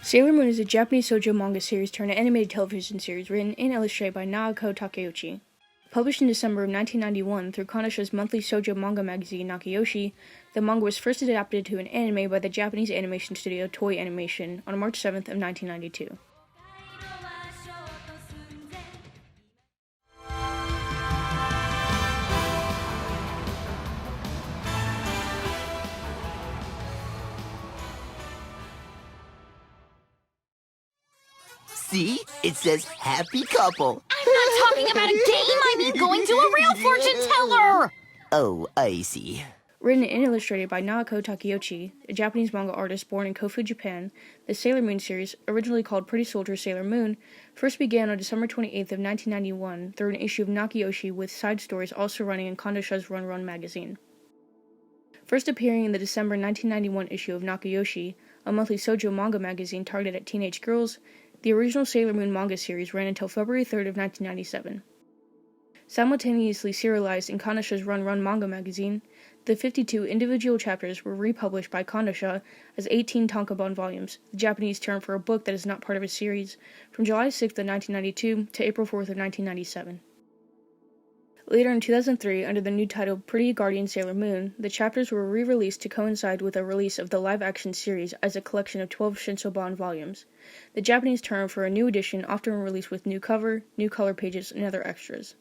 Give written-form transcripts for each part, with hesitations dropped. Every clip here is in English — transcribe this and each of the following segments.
Sailor Moon is a Japanese shoujo manga series turned animated television series written and illustrated by Naoko Takeuchi. Published in December of 1991 through Kanasha's monthly shoujo manga magazine Nakayoshi, the manga was first adapted to an anime by the Japanese animation studio Toei Animation on March 7th of 1992. See? It says happy couple. I'm not talking about a game, I mean going to a real fortune teller! Oh, I see. Written and illustrated by Naoko Takeuchi, a Japanese manga artist born in Kofu, Japan, the Sailor Moon series, originally called Pretty Soldier Sailor Moon, first began on December 28th of 1991 through an issue of Nakayoshi with side stories also running in Kondosha's Run Run magazine. First appearing in the December 1991 issue of Nakayoshi, a monthly shoujo manga magazine targeted at teenage girls, the original Sailor Moon manga series ran until February 3rd of 1997. Simultaneously serialized in Kondosha's Run Run manga magazine, the 52 individual chapters were republished by Kondosha as 18 tankobon volumes, the Japanese term for a book that is not part of a series, from July 6th of 1992 to April 4th of 1997. Later in 2003, under the new title Pretty Guardian Sailor Moon, the chapters were re-released to coincide with the release of the live-action series as a collection of 12 Shinsobon volumes, the Japanese term for a new edition often released with new cover, new color pages, and other extras.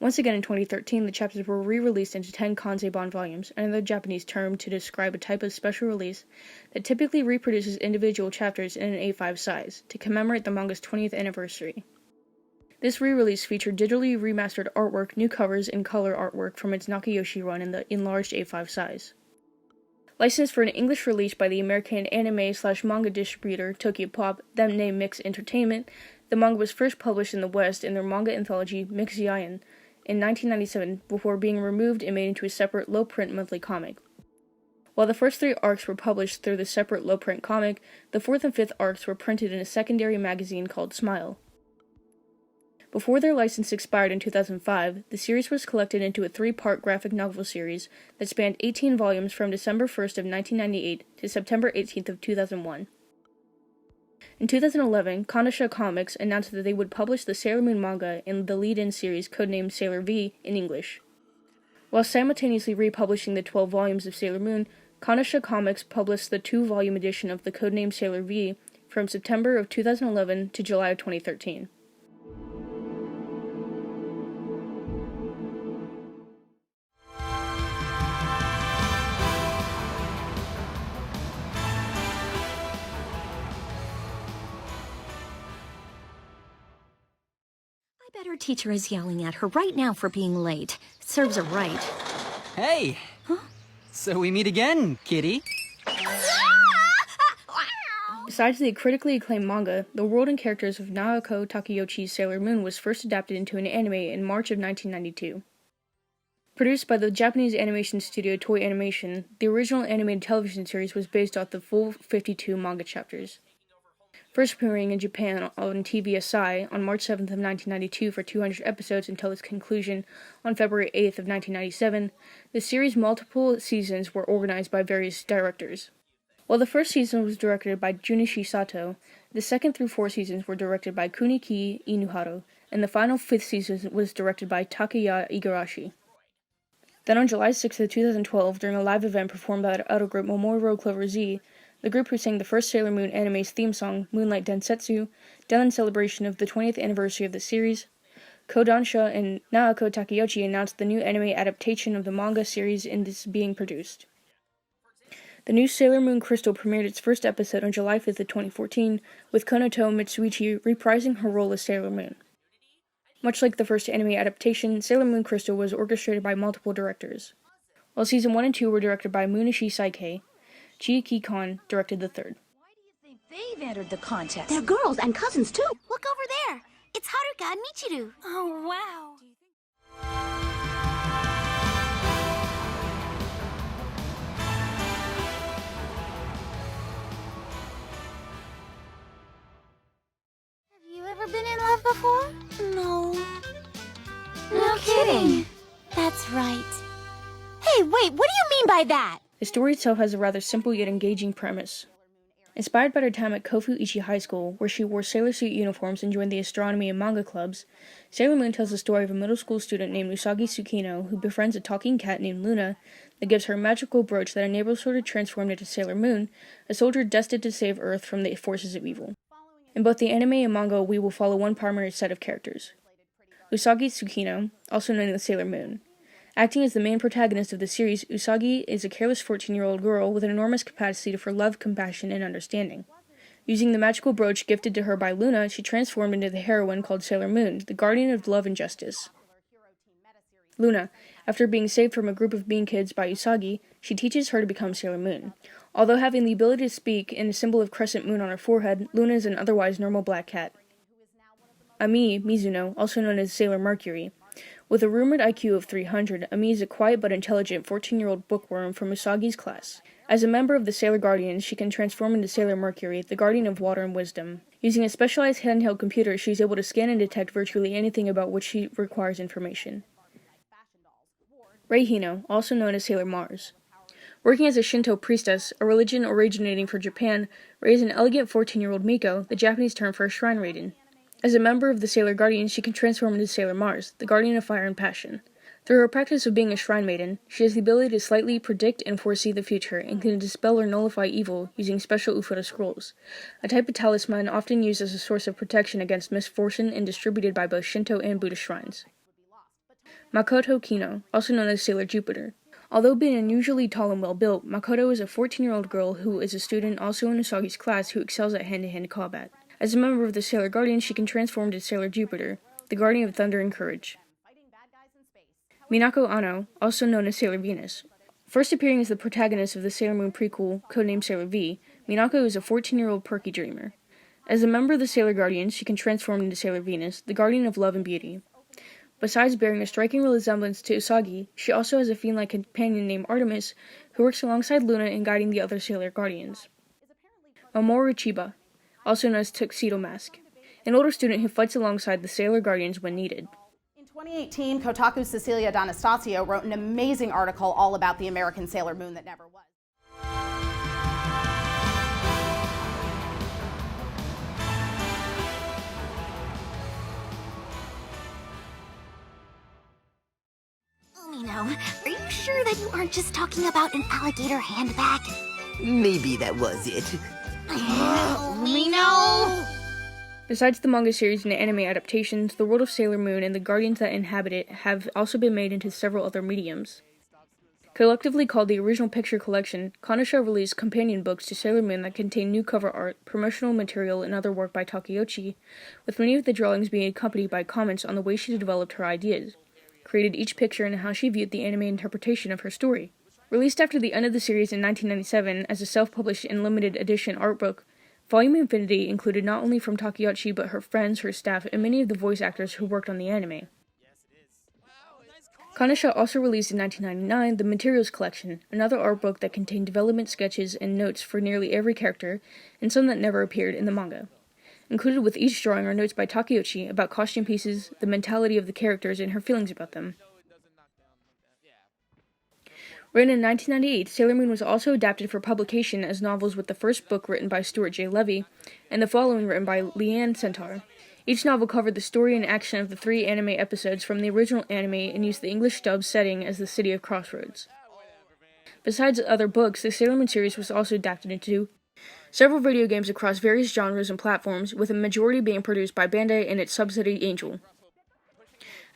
Once again in 2013, the chapters were re-released into 10 Kanzebon volumes, another Japanese term to describe a type of special release that typically reproduces individual chapters in an A5 size, to commemorate the manga's 20th anniversary. This re-release featured digitally remastered artwork, new covers, and color artwork from its Nakayoshi run in the enlarged A5 size. Licensed for an English release by the American anime/manga distributor Tokyo Pop, then named Mix Entertainment, the manga was first published in the West in their manga anthology Mix Zion in 1997 before being removed and made into a separate low-print monthly comic. While the first 3 arcs were published through the separate low-print comic, the 4th and 5th arcs were printed in a secondary magazine called Smile. Before their license expired in 2005, the series was collected into a 3-part graphic novel series that spanned 18 volumes from December 1st of 1998 to September 18th of 2001. In 2011, Kondosha Comics announced that they would publish the Sailor Moon manga and the lead-in series codenamed Sailor V in English. While simultaneously republishing the 12 volumes of Sailor Moon, Kondosha Comics published the 2-volume edition of the codenamed Sailor V from September of 2011 to July of 2013. I bet her teacher is yelling at her right now for being late. It serves her right. Hey! Huh? So we meet again, kitty. Besides the critically acclaimed manga, the world and characters of Naoko Takeuchi's Sailor Moon was first adapted into an anime in March of 1992. Produced by the Japanese animation studio Toei Animation, the original animated television series was based off the full 52 manga chapters. First appearing in Japan on TVSI on March 7th of 1992 for 200 episodes until its conclusion on February 8th of 1997, the series' multiple seasons were organized by various directors. While the first season was directed by Junichi Sato, the second through 4 seasons were directed by Kuniki Inuhara, and the final 5th season was directed by Takeya Igarashi. Then on July 6th of 2012, during a live event performed by the idol group Momoro Clover Z, the group who sang the first Sailor Moon anime's theme song, Moonlight Densetsu, done in celebration of the 20th anniversary of the series, Kodansha and Naoko Takeuchi announced the new anime adaptation of the manga series is being produced. The new Sailor Moon Crystal premiered its first episode on July 5th of 2014, with Konoto Mitsuichi reprising her role as Sailor Moon. Much like the first anime adaptation, Sailor Moon Crystal was orchestrated by multiple directors. While Season 1 and 2 were directed by Munishi Saikei, Chiiki Kon directed the third. Why do you think they've entered the contest? They're girls and cousins, too. Look over there. It's Haruka and Michiru. Oh, wow. Have you ever been in love before? No. No kidding. That's right. Hey, wait, what do you mean by that? The story itself has a rather simple yet engaging premise. Inspired by her time at Kofu Ichi High School, where she wore sailor suit uniforms and joined the astronomy and manga clubs, Sailor Moon tells the story of a middle school student named Usagi Tsukino who befriends a talking cat named Luna that gives her a magical brooch that enables her to transform into Sailor Moon, a soldier destined to save Earth from the forces of evil. In both the anime and manga, we will follow one primary set of characters: Usagi Tsukino, also known as Sailor Moon. Acting as the main protagonist of the series, Usagi is a careless 14-year-old girl with an enormous capacity for love, compassion, and understanding. Using the magical brooch gifted to her by Luna, she transformed into the heroine called Sailor Moon, the guardian of love and justice. Luna, after being saved from a group of bean kids by Usagi, she teaches her to become Sailor Moon. Although having the ability to speak and a symbol of crescent moon on her forehead, Luna is an otherwise normal black cat. Ami Mizuno, also known as Sailor Mercury. With a rumored IQ of 300, Ami is a quiet but intelligent 14-year-old bookworm from Usagi's class. As a member of the Sailor Guardians, she can transform into Sailor Mercury, the guardian of water and wisdom. Using a specialized handheld computer, she is able to scan and detect virtually anything about which she requires information. Rei Hino, also known as Sailor Mars. Working as a Shinto priestess, a religion originating from Japan, Rei is an elegant 14-year-old Miko, the Japanese term for a shrine maiden. As a member of the Sailor Guardians, she can transform into Sailor Mars, the guardian of fire and passion. Through her practice of being a shrine maiden, she has the ability to slightly predict and foresee the future, and can dispel or nullify evil using special Ufota scrolls, a type of talisman often used as a source of protection against misfortune and distributed by both Shinto and Buddhist shrines. Makoto Kino, also known as Sailor Jupiter. Although being unusually tall and well-built, Makoto is a 14-year-old girl who is a student also in Usagi's class who excels at hand-to-hand combat. As a member of the Sailor Guardians, she can transform into Sailor Jupiter, the guardian of thunder and courage. Minako Ano, also known as Sailor Venus. First appearing as the protagonist of the Sailor Moon prequel, codenamed Sailor V, Minako is a 14-year-old perky dreamer. As a member of the Sailor Guardians, she can transform into Sailor Venus, the guardian of love and beauty. Besides bearing a striking resemblance to Usagi, she also has a fiend-like companion named Artemis, who works alongside Luna in guiding the other Sailor Guardians. Mamoru Chiba, also known as Tuxedo Mask, an older student who fights alongside the Sailor Guardians when needed. In 2018, Kotaku's Cecilia D'Anastasio wrote an amazing article all about the American Sailor Moon that never was. Umino, are you sure that you aren't just talking about an alligator handbag? Maybe that was it. Umino! Besides the manga series and anime adaptations, the world of Sailor Moon and the guardians that inhabit it have also been made into several other mediums. Collectively called the Original Picture Collection, Kanesha released companion books to Sailor Moon that contain new cover art, promotional material, and other work by Takeuchi, with many of the drawings being accompanied by comments on the way she developed her ideas, created each picture, and how she viewed the anime interpretation of her story. Released after the end of the series in 1997 as a self-published and limited edition art book, Volume Infinity included not only from Takeuchi but her friends, her staff, and many of the voice actors who worked on the anime. Kanesha also released in 1999 the Materials Collection, another art book that contained development sketches and notes for nearly every character, and some that never appeared in the manga. Included with each drawing are notes by Takeuchi about costume pieces, the mentality of the characters, and her feelings about them. Written in 1998, Sailor Moon was also adapted for publication as novels, with the first book written by Stuart J. Levy, and the following written by Leanne Centaur. Each novel covered the story and action of the 3 anime episodes from the original anime and used the English dub setting as the city of Crossroads. Besides other books, the Sailor Moon series was also adapted into several video games across various genres and platforms, with a majority being produced by Bandai and its subsidiary Angel.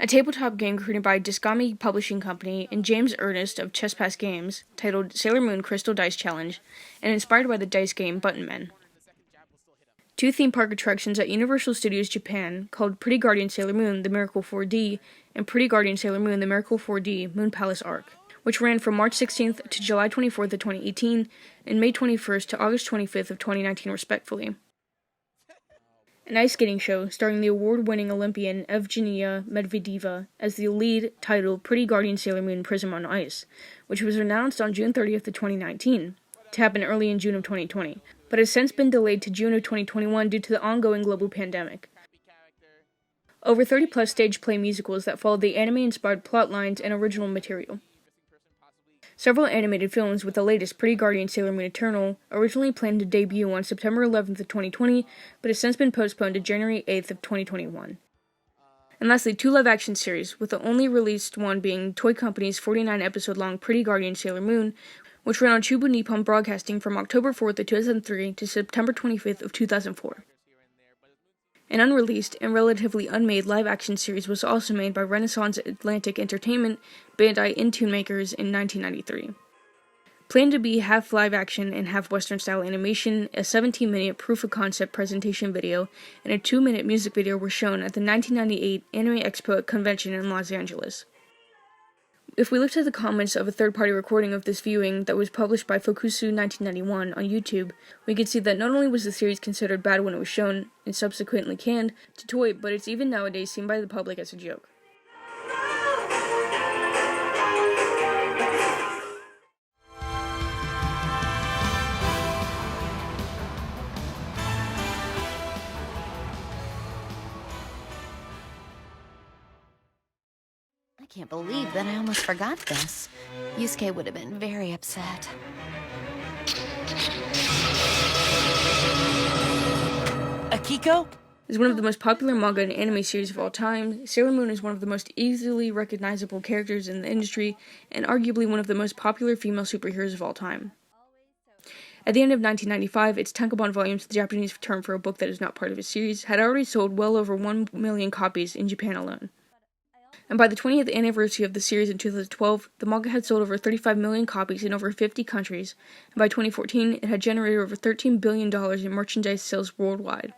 A tabletop game created by Discami Publishing Company and James Ernest of Chesspass Games, titled Sailor Moon Crystal Dice Challenge, and inspired by the dice game Button Men. 2 theme park attractions at Universal Studios Japan, called Pretty Guardian Sailor Moon The Miracle 4D and Pretty Guardian Sailor Moon The Miracle 4D Moon Palace Arc, which ran from March 16th to July 24th of 2018 and May 21st to August 25th of 2019 respectively. An ice skating show starring the award-winning Olympian Evgenia Medvedeva as the lead, titled Pretty Guardian Sailor Moon Prism on Ice, which was announced on June 30th of 2019, to happen early in June of 2020, but has since been delayed to June of 2021 due to the ongoing global pandemic. Over 30-plus stage play musicals that followed the anime-inspired plot lines and original material. Several animated films, with the latest Pretty Guardian Sailor Moon Eternal, originally planned to debut on September 11th of 2020, but has since been postponed to January 8th of 2021. And lastly, 2 live-action series, with the only released one being Toei Company's 49-episode-long Pretty Guardian Sailor Moon, which ran on Chubu Nippon Broadcasting from October 4th of 2003 to September 25th of 2004. An unreleased and relatively unmade live-action series was also made by Renaissance Atlantic Entertainment, Bandai Intoon Makers in 1993. Planned to be half live-action and half Western-style animation, a 17-minute proof-of-concept presentation video and a 2-minute music video were shown at the 1998 Anime Expo Convention in Los Angeles. If we looked at the comments of a third-party recording of this viewing that was published by Fokusu 1991 on YouTube, we could see that not only was the series considered bad when it was shown, and subsequently canned, to Toei, but it's even nowadays seen by the public as a joke. I can't believe that I almost forgot this. Yusuke would have been very upset. Akiko? As one of the most popular manga and anime series of all time, Sailor Moon is one of the most easily recognizable characters in the industry, and arguably one of the most popular female superheroes of all time. At the end of 1995, its tankobon volumes, the Japanese term for a book that is not part of a series, had already sold well over 1 million copies in Japan alone. And by the 20th anniversary of the series in 2012, the manga had sold over 35 million copies in over 50 countries, and by 2014, it had generated over $13 billion in merchandise sales worldwide.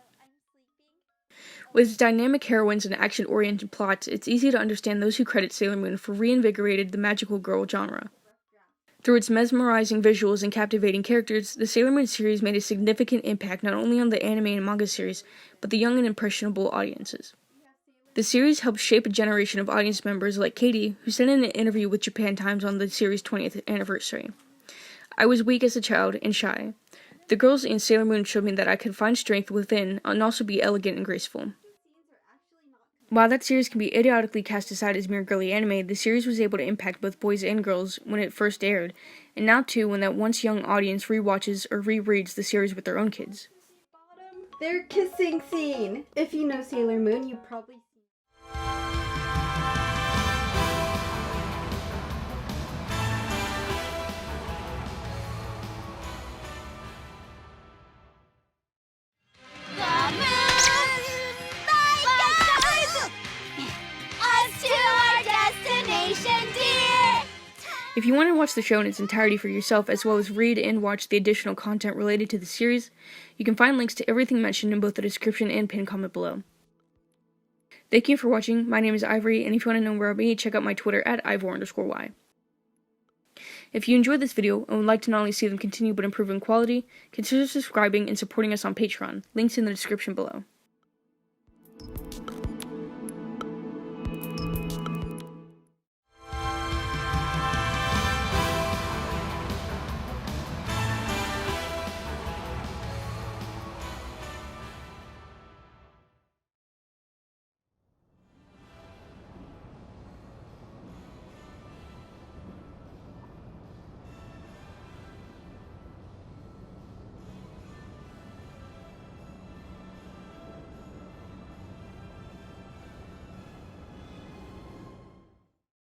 With its dynamic heroines and action-oriented plots, it's easy to understand those who credit Sailor Moon for reinvigorated the magical girl genre. Through its mesmerizing visuals and captivating characters, the Sailor Moon series made a significant impact not only on the anime and manga series, but the young and impressionable audiences. The series helped shape a generation of audience members like Katie, who said in an interview with Japan Times on the series' 20th anniversary, "I was weak as a child and shy. The girls in Sailor Moon showed me that I could find strength within and also be elegant and graceful." While that series can be idiotically cast aside as mere girly anime, the series was able to impact both boys and girls when it first aired, and now too when that once young audience rewatches or rereads the series with their own kids. Their kissing scene. If you know Sailor Moon, you probably If you want to watch the show in its entirety for yourself, as well as read and watch the additional content related to the series, you can find links to everything mentioned in both the description and pinned comment below. Thank you for watching. My name is Ivory, and if you want to know more about me, check out my Twitter at ivor_y. If you enjoyed this video and would like to not only see them continue but improve in quality, consider subscribing and supporting us on Patreon. Links in the description below.